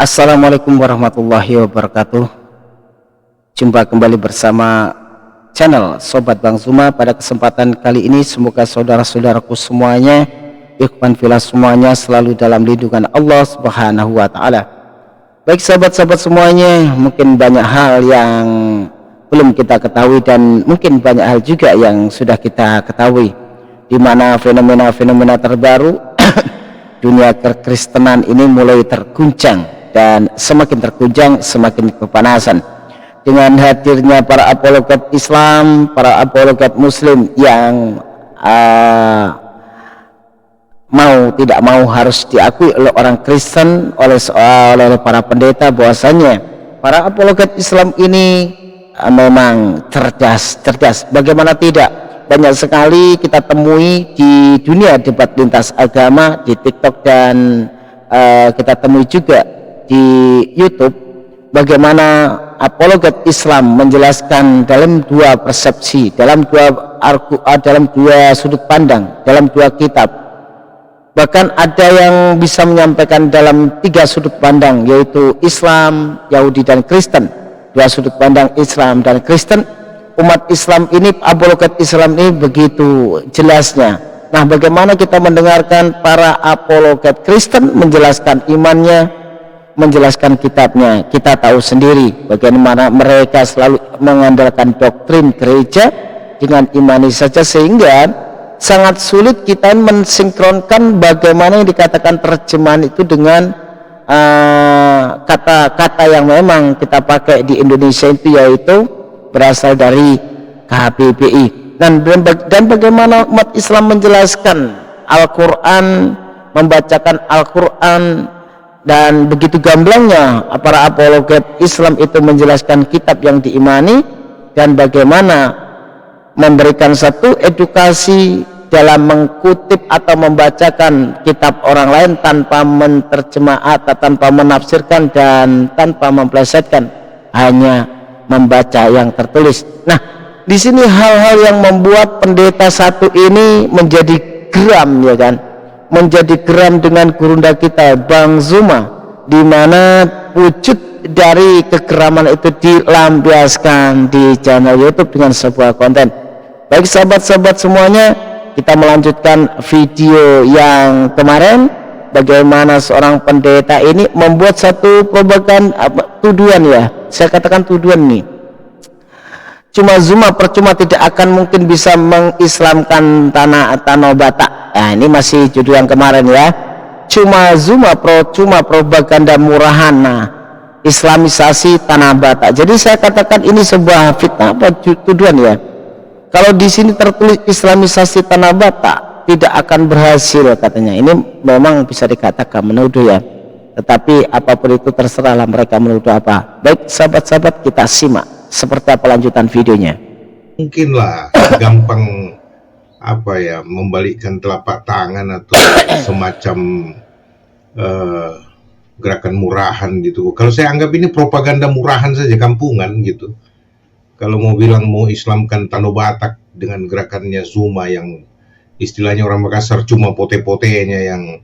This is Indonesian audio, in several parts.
Assalamualaikum warahmatullahi wabarakatuh. Jumpa kembali bersama channel Sobat Bang Zuma. Pada kesempatan kali ini semoga saudara-saudaraku semuanya, ikhwan fillah semuanya, selalu dalam lindungan Allah Subhanahu wa Ta'ala. Baik sahabat-sahabat semuanya, mungkin banyak hal yang belum kita ketahui dan mungkin banyak hal juga yang sudah kita ketahui, di mana fenomena-fenomena terbaru dunia kekristenan ini mulai terguncang, dan semakin terguncang semakin kepanasan dengan hadirnya para apologet Islam, para apologet Muslim yang mau tidak mau harus diakui oleh orang Kristen, oleh para pendeta, bahwasanya para apologet Islam ini memang cerdas. Bagaimana tidak, banyak sekali kita temui di dunia debat lintas agama di TikTok, dan kita temui juga di YouTube, bagaimana apologet Islam menjelaskan dalam dua persepsi, dalam dua sudut pandang, dalam dua kitab. Bahkan ada yang bisa menyampaikan dalam tiga sudut pandang, yaitu Islam, Yahudi, dan Kristen. Dua sudut pandang Islam dan Kristen. Umat Islam ini, apologet Islam ini begitu jelasnya. Nah, bagaimana kita mendengarkan para apologet Kristen menjelaskan imannya, menjelaskan kitabnya? Kita tahu sendiri bagaimana mereka selalu mengandalkan doktrin gereja dengan imani saja, sehingga sangat sulit kita mensinkronkan bagaimana yang dikatakan terjemahan itu dengan kata-kata yang memang kita pakai di Indonesia itu, yaitu berasal dari KBBI. Dan bagaimana umat Islam menjelaskan Al-Quran, membacakan Al-Quran, dan begitu gamblangnya para apologet Islam itu menjelaskan kitab yang diimani, dan bagaimana memberikan satu edukasi dalam mengkutip atau membacakan kitab orang lain tanpa menerjemah atau tanpa menafsirkan dan tanpa memplesetkan, hanya membaca yang tertulis. Nah, di sini hal-hal yang membuat pendeta satu ini menjadi geram, ya kan? Menjadi geram dengan gurunda kita Bang Zuma, di mana wujud dari kegeraman itu dilampiaskan di channel YouTube dengan sebuah konten. Baik sahabat-sahabat semuanya, kita melanjutkan video yang kemarin, bagaimana seorang pendeta ini membuat satu propaganda, tuduhan, ya, saya katakan tuduhan nih. Cuma Zuma percuma tidak akan mungkin bisa mengislamkan tanah Batak. Nah, ini masih judul yang kemarin, ya. Cuma Zuma cuma propaganda murahan, nah, islamisasi tanah Batak. Jadi saya katakan ini sebuah fitnah, apa tuduhan, ya. Kalau di sini tertulis islamisasi tanah Batak, tidak akan berhasil katanya. Ini memang bisa dikatakan menuduh, ya. Tetapi apapun itu terserahlah mereka menuduh apa. Baik sahabat-sahabat, kita simak seperti apa lanjutan videonya. Mungkinlah gampang membalikkan telapak tangan atau semacam gerakan murahan gitu. Kalau saya anggap ini propaganda murahan saja, kampungan gitu. Kalau mau bilang mau Islamkan Tanah Batak dengan gerakannya Zuma yang istilahnya orang Makassar cuma pote-potenya yang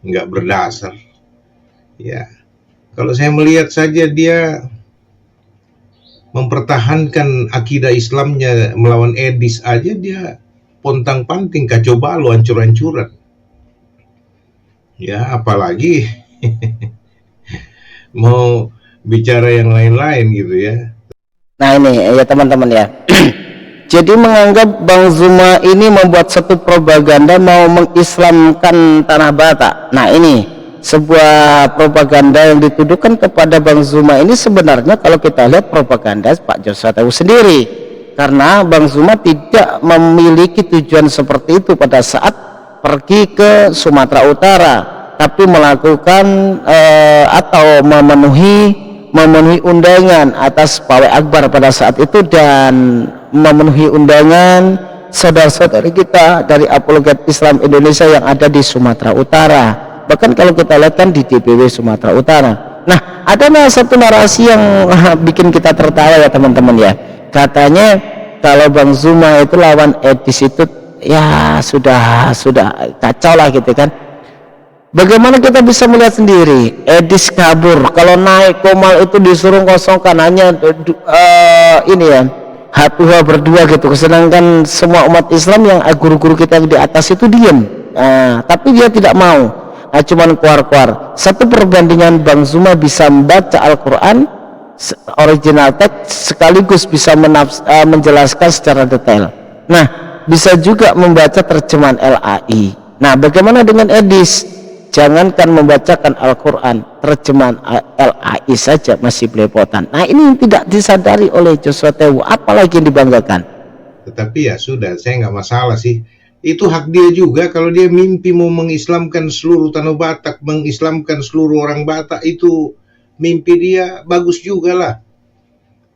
nggak berdasar. Ya, kalau saya melihat saja dia mempertahankan akidah Islamnya melawan Edis aja, dia pontang-panting, kacau balau, hancur-hancuran. Ya, apalagi mau bicara yang lain-lain gitu, ya. Nah, ini ya teman-teman, ya. Jadi menganggap Bang Zuma ini membuat satu propaganda mau mengislamkan tanah Batak. Nah, ini sebuah propaganda yang dituduhkan kepada Bang Zuma ini sebenarnya kalau kita lihat propaganda Pak Joshua tahu sendiri, karena Bang Zuma tidak memiliki tujuan seperti itu pada saat pergi ke Sumatera Utara, tapi melakukan atau memenuhi undangan atas Pawai Akbar pada saat itu, dan memenuhi undangan saudara-saudari kita dari apologet Islam Indonesia yang ada di Sumatera Utara. Bahkan kalau kita lihat kan di DPW Sumatera Utara. Nah, ada satu narasi yang bikin kita tertawa, ya teman-teman, ya. Katanya kalau Bang Zuma itu lawan Edis itu ya sudah kacau lah gitu kan. Bagaimana kita bisa melihat sendiri Edis kabur, kalau naik komal itu disuruh kosongkan hanya ini ya, H2 berdua gitu, sedangkan semua umat Islam yang guru-guru kita di atas itu diam. Tapi dia tidak mau, cuman keluar-keluar. Satu perbandingan, Bang Zuma bisa membaca Al-Quran original teks sekaligus bisa menjelaskan secara detail. Nah, bisa juga membaca terjemahan LAI. Nah, bagaimana dengan Edis? Jangankan membacakan Al-Quran, terjemahan LAI saja masih belepotan. Nah, ini yang tidak disadari oleh Joshua Tewu, apalagi yang dibanggakan. Tetapi ya sudah, saya nggak masalah sih. Itu hak dia juga. Kalau dia mimpi mau mengislamkan seluruh Tanah Batak, mengislamkan seluruh orang Batak, itu mimpi dia, bagus juga lah.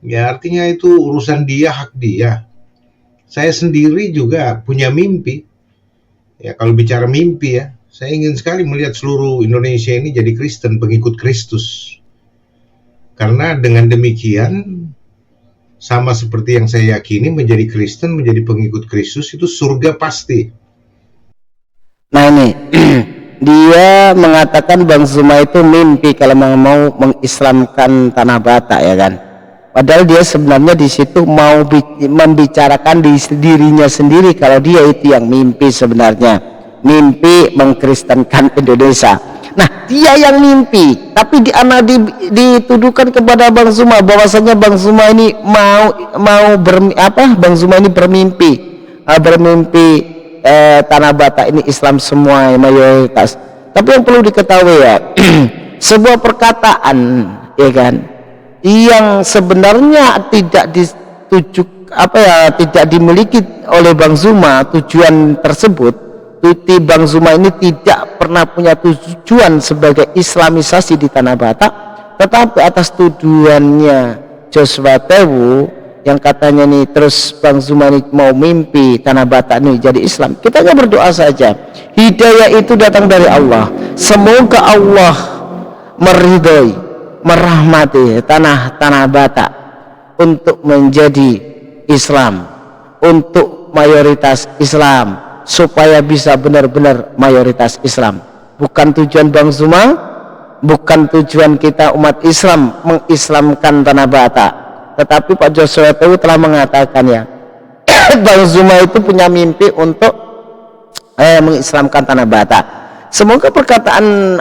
Ya artinya itu urusan dia, hak dia. Saya sendiri juga punya mimpi. Ya kalau bicara mimpi ya, saya ingin sekali melihat seluruh Indonesia ini jadi Kristen, pengikut Kristus. Karena dengan demikian, sama seperti yang saya yakini, menjadi Kristen, menjadi pengikut Kristus itu surga pasti. Nah ini, dia mengatakan Bang Zuma itu mimpi kalau mau mengislamkan Tanah Batak, ya kan? Padahal dia sebenarnya di situ mau membicarakan dirinya sendiri kalau dia itu yang mimpi sebenarnya. Mimpi mengkristenkan Indonesia. Nah, dia yang mimpi, tapi dituduhkan kepada Bang Zuma bahwasanya Bang Zuma ini Bang Zuma ini bermimpi Tanah Batak ini Islam semua mayoritas. Tapi yang perlu diketahui ya, sebuah perkataan, ya kan, yang sebenarnya tidak tidak dimiliki oleh Bang Zuma tujuan tersebut. Bang Zuma ini tidak pernah punya tujuan sebagai islamisasi di Tanah Batak, tetapi atas tujuannya Joshua Tewu yang katanya nih, terus Bang Zuma ini mau mimpi Tanah Batak ini jadi Islam. Kita hanya berdoa saja, hidayah itu datang dari Allah. Semoga Allah meridhoi, merahmati tanah Batak untuk menjadi Islam, untuk mayoritas Islam, supaya bisa benar-benar mayoritas Islam. Bukan tujuan Bang Zuma, bukan tujuan kita umat Islam mengislamkan Tanah Batak, tetapi Pak Joshua Tewu telah mengatakan ya, Bang Zuma itu punya mimpi untuk mengislamkan Tanah Batak. Semoga perkataan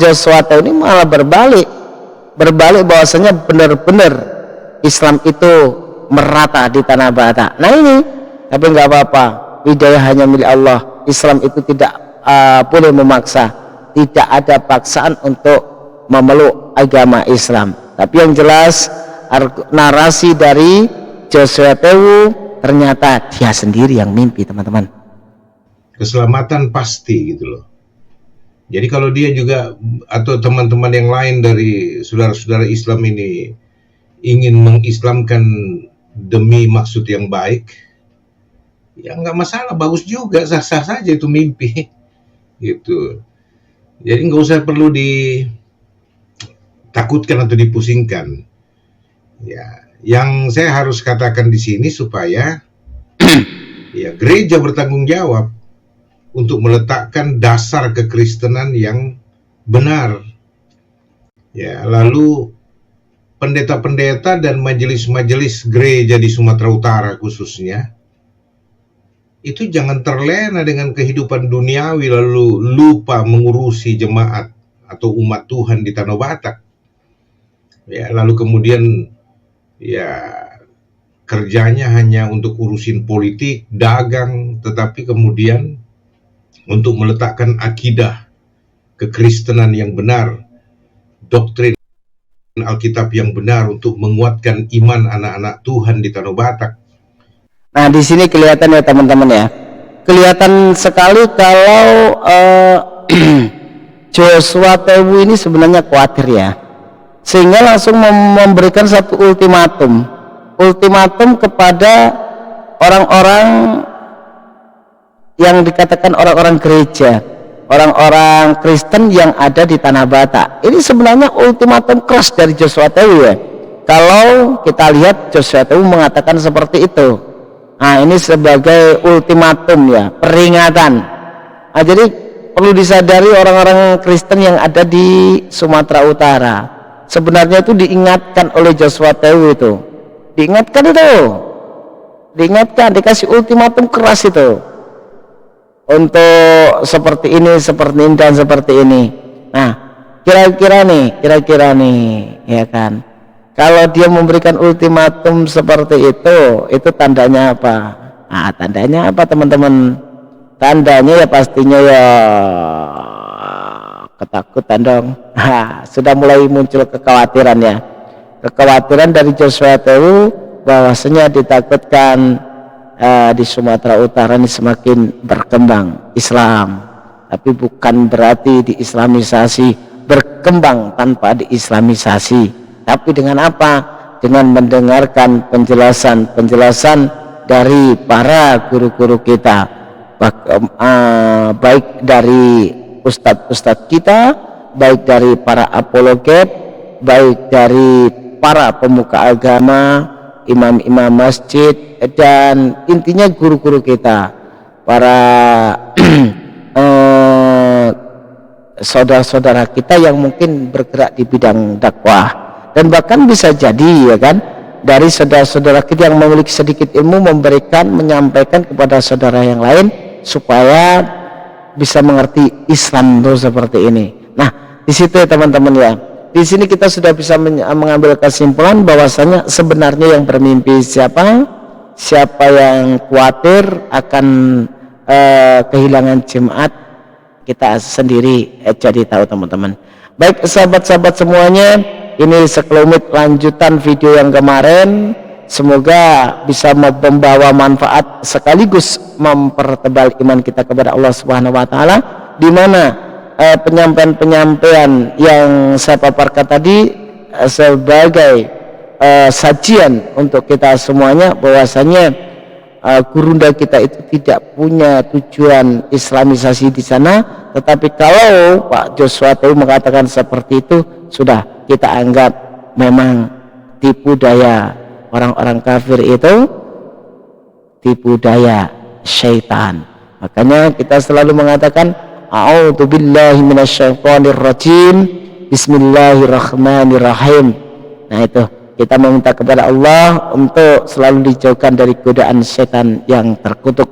Joshua Tewu ini malah berbalik bahwasanya benar-benar Islam itu merata di Tanah Batak. Nah ini, tapi nggak apa-apa, hidayah hanya milik Allah. Islam itu tidak boleh memaksa, tidak ada paksaan untuk memeluk agama Islam. Tapi yang jelas narasi dari Joshua Tewu, ternyata dia sendiri yang mimpi, teman-teman. Keselamatan pasti gitu loh. Jadi kalau dia juga atau teman-teman yang lain dari saudara-saudara Islam ini ingin mengislamkan demi maksud yang baik, ya nggak masalah, bagus juga, sah-sah saja itu mimpi gitu. Jadi nggak usah perlu ditakutkan atau dipusingkan. Ya, yang saya harus katakan di sini supaya ya gereja bertanggung jawab untuk meletakkan dasar kekristenan yang benar. Ya, lalu pendeta-pendeta dan majelis-majelis gereja di Sumatera Utara khususnya itu jangan terlena dengan kehidupan duniawi lalu lupa mengurusi jemaat atau umat Tuhan di Tanah Batak. Ya, lalu kemudian ya kerjanya hanya untuk urusin politik, dagang, tetapi kemudian untuk meletakkan akidah kekristenan yang benar, doktrin Alkitab yang benar untuk menguatkan iman anak-anak Tuhan di Tanah Batak. Nah, di sini kelihatan ya teman-teman ya, kelihatan sekali kalau Joshua Tewu ini sebenarnya khawatir ya, sehingga langsung memberikan satu ultimatum kepada orang-orang yang dikatakan orang-orang gereja, orang-orang Kristen yang ada di Tanah Batak. Ini sebenarnya ultimatum keras dari Joshua Tewu ya. Kalau kita lihat Joshua Tewu mengatakan seperti itu. Nah, ini sebagai ultimatum ya, peringatan. Nah, jadi perlu disadari orang-orang Kristen yang ada di Sumatera Utara. Sebenarnya itu diingatkan oleh Joshua Tewu itu. Diingatkan itu. Diingatkan, dikasih ultimatum keras itu. Untuk seperti ini, dan seperti ini. Nah, kira-kira nih, ya kan? Kalau dia memberikan ultimatum seperti itu tandanya apa? Nah, tandanya apa teman-teman? Tandanya ya pastinya ya ketakutan dong. Sudah mulai muncul kekhawatiran ya. Kekhawatiran dari Joshua Tewu bahwasanya ditakutkan di Sumatera Utara ini semakin berkembang Islam. Tapi bukan berarti diislamisasi, berkembang tanpa diislamisasi. Tapi dengan apa? Dengan mendengarkan penjelasan dari para guru-guru kita, baik dari ustadz-ustadz kita, baik dari para apologet, baik dari para pemuka agama, imam-imam masjid, dan intinya guru-guru kita, para saudara-saudara kita yang mungkin bergerak di bidang dakwah. Dan bahkan bisa jadi ya kan, dari saudara-saudara kita yang memiliki sedikit ilmu menyampaikan kepada saudara yang lain supaya bisa mengerti Islam itu seperti ini. Nah, di situ ya teman-teman ya. Di sini kita sudah bisa mengambil kesimpulan bahwasanya sebenarnya yang bermimpi siapa? Siapa yang khawatir akan kehilangan jemaat, kita sendiri jadi tahu teman-teman. Baik sahabat-sahabat semuanya, ini sekelumit lanjutan video yang kemarin. Semoga bisa membawa manfaat sekaligus mempertebal iman kita kepada Allah Subhanahu wa taala, di mana penyampaian-penyampaian yang saya paparkan tadi sebagai sajian untuk kita semuanya, bahwasanya gurunda kita itu tidak punya tujuan islamisasi di sana. Tetapi kalau Pak Joshua Tewu mengatakan seperti itu, sudah kita anggap memang tipu daya orang-orang kafir, itu tipu daya syaitan. Makanya kita selalu mengatakan a'udzubillahi minasyaitonir rajim, bismillahirrahmanirrahim. Nah, itu kita meminta kepada Allah untuk selalu dijauhkan dari godaan setan yang terkutuk.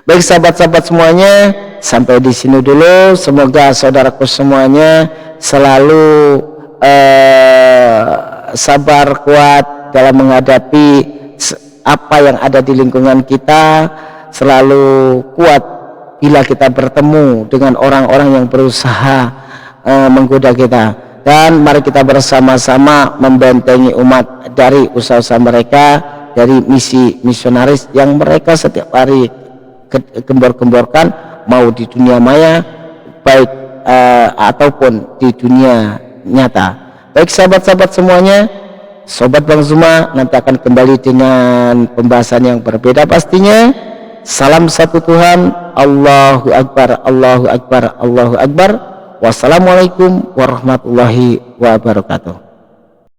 Baik sahabat-sahabat semuanya, sampai di sini dulu. Semoga saudaraku semuanya selalu sabar, kuat dalam menghadapi apa yang ada di lingkungan kita, selalu kuat bila kita bertemu dengan orang-orang yang berusaha menggoda kita. Dan mari kita bersama-sama membentengi umat dari usaha-usaha mereka, dari misi misionaris yang mereka setiap hari gembor-gemborkan, mau di dunia maya baik ataupun di dunia nyata. Baik sahabat-sahabat semuanya, Sobat Bang Zuma nanti akan kembali dengan pembahasan yang berbeda pastinya. Salam satu Tuhan, Allahu Akbar, Allahu Akbar, Allahu Akbar. Wassalamualaikum warahmatullahi wabarakatuh.